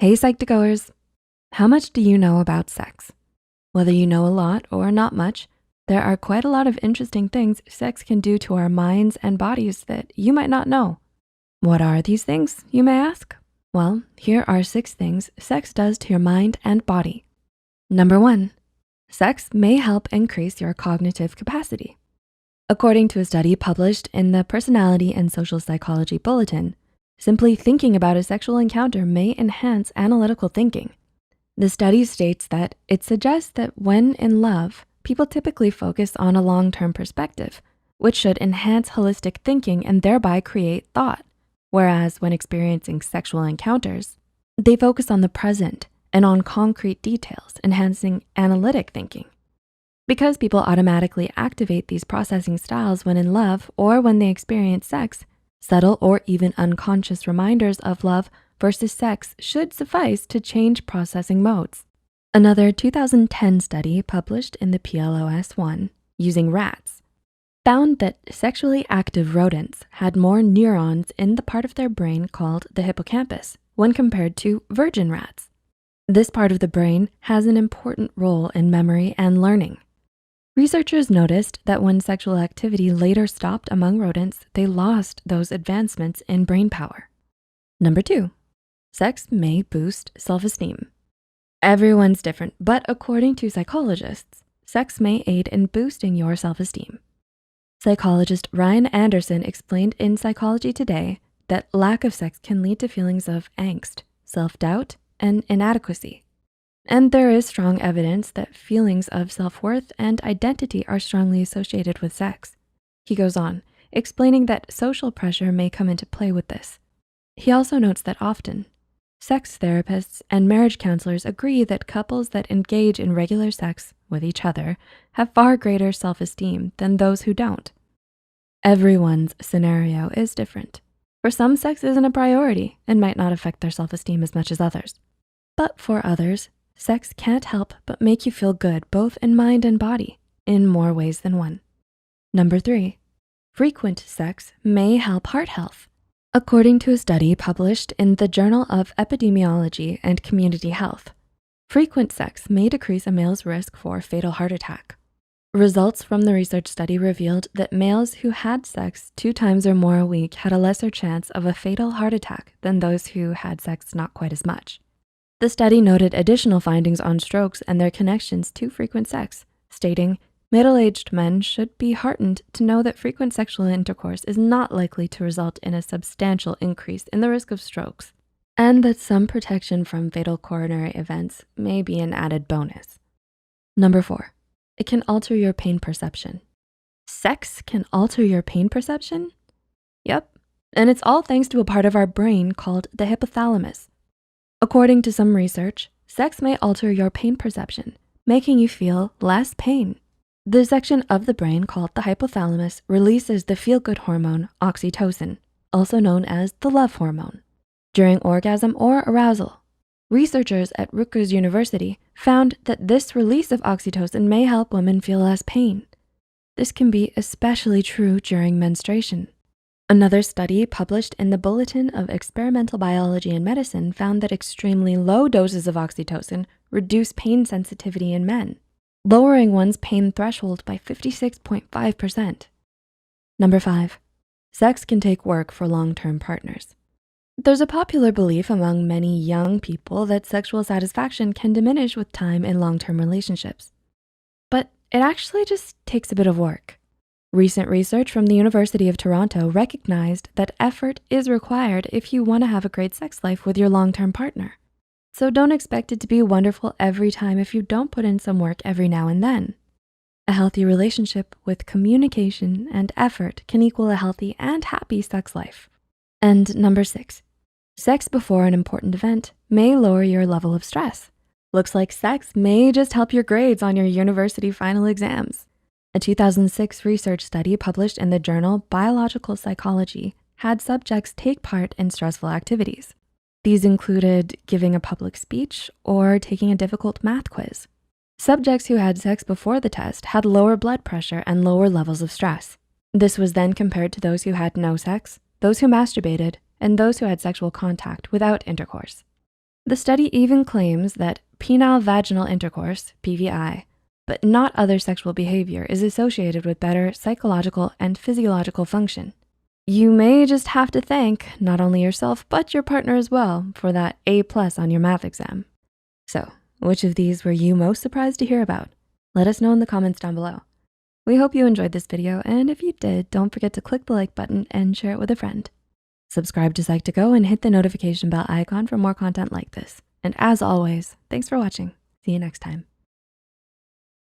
Hey Psych2Goers, how much do you know about sex? Whether you know a lot or not much, there are quite a lot of interesting things sex can do to our minds and bodies that you might not know. What are these things, you may ask? Well, here are 6 things sex does to your mind and body. Number 1, sex may help increase your cognitive capacity. According to a study published in the Personality and Social Psychology Bulletin, simply thinking about a sexual encounter may enhance analytical thinking. The study states that it suggests that when in love, people typically focus on a long-term perspective, which should enhance holistic thinking and thereby create thought. Whereas when experiencing sexual encounters, they focus on the present and on concrete details, enhancing analytic thinking. Because people automatically activate these processing styles when in love or when they experience sex, subtle or even unconscious reminders of love versus sex should suffice to change processing modes. Another 2010 study published in the PLOS-1 using rats found that sexually active rodents had more neurons in the part of their brain called the hippocampus when compared to virgin rats. This part of the brain has an important role in memory and learning. Researchers noticed that when sexual activity later stopped among rodents, they lost those advancements in brain power. Number 2, sex may boost self-esteem. Everyone's different, but according to psychologists, sex may aid in boosting your self-esteem. Psychologist Ryan Anderson explained in Psychology Today that lack of sex can lead to feelings of angst, self-doubt, and inadequacy. And there is strong evidence that feelings of self-worth and identity are strongly associated with sex. He goes on, explaining that social pressure may come into play with this. He also notes that often, sex therapists and marriage counselors agree that couples that engage in regular sex with each other have far greater self-esteem than those who don't. Everyone's scenario is different. For some, sex isn't a priority and might not affect their self-esteem as much as others. But for others, sex can't help but make you feel good both in mind and body in more ways than one. Number 3, frequent sex may help heart health. According to a study published in the Journal of Epidemiology and Community Health, frequent sex may decrease a male's risk for fatal heart attack. Results from the research study revealed that males who had sex 2 times or more a week had a lesser chance of a fatal heart attack than those who had sex not quite as much. The study noted additional findings on strokes and their connections to frequent sex, stating, middle-aged men should be heartened to know that frequent sexual intercourse is not likely to result in a substantial increase in the risk of strokes, and that some protection from fatal coronary events may be an added bonus. Number 4, it can alter your pain perception. Sex can alter your pain perception? Yep, and it's all thanks to a part of our brain called the hypothalamus. According to some research, sex may alter your pain perception, making you feel less pain. The section of the brain called the hypothalamus releases the feel-good hormone oxytocin, also known as the love hormone, during orgasm or arousal. Researchers at Rutgers University found that this release of oxytocin may help women feel less pain. This can be especially true during menstruation. Another study published in the Bulletin of Experimental Biology and Medicine found that extremely low doses of oxytocin reduce pain sensitivity in men, lowering one's pain threshold by 56.5%. Number 5, sex can take work for long-term partners. There's a popular belief among many young people that sexual satisfaction can diminish with time in long-term relationships. But it actually just takes a bit of work. Recent research from the University of Toronto recognized that effort is required if you want to have a great sex life with your long-term partner. So don't expect it to be wonderful every time if you don't put in some work every now and then. A healthy relationship with communication and effort can equal a healthy and happy sex life. And number 6, sex before an important event may lower your level of stress. Looks like sex may just help your grades on your university final exams. A 2006 research study published in the journal Biological Psychology had subjects take part in stressful activities. These included giving a public speech or taking a difficult math quiz. Subjects who had sex before the test had lower blood pressure and lower levels of stress. This was then compared to those who had no sex, those who masturbated, and those who had sexual contact without intercourse. The study even claims that penile vaginal intercourse, PVI, but not other sexual behavior, is associated with better psychological and physiological function. You may just have to thank not only yourself, but your partner as well for that A+ on your math exam. So, which of these were you most surprised to hear about? Let us know in the comments down below. We hope you enjoyed this video, and if you did, don't forget to click the like button and share it with a friend. Subscribe to Psych2Go and hit the notification bell icon for more content like this. And as always, thanks for watching. See you next time.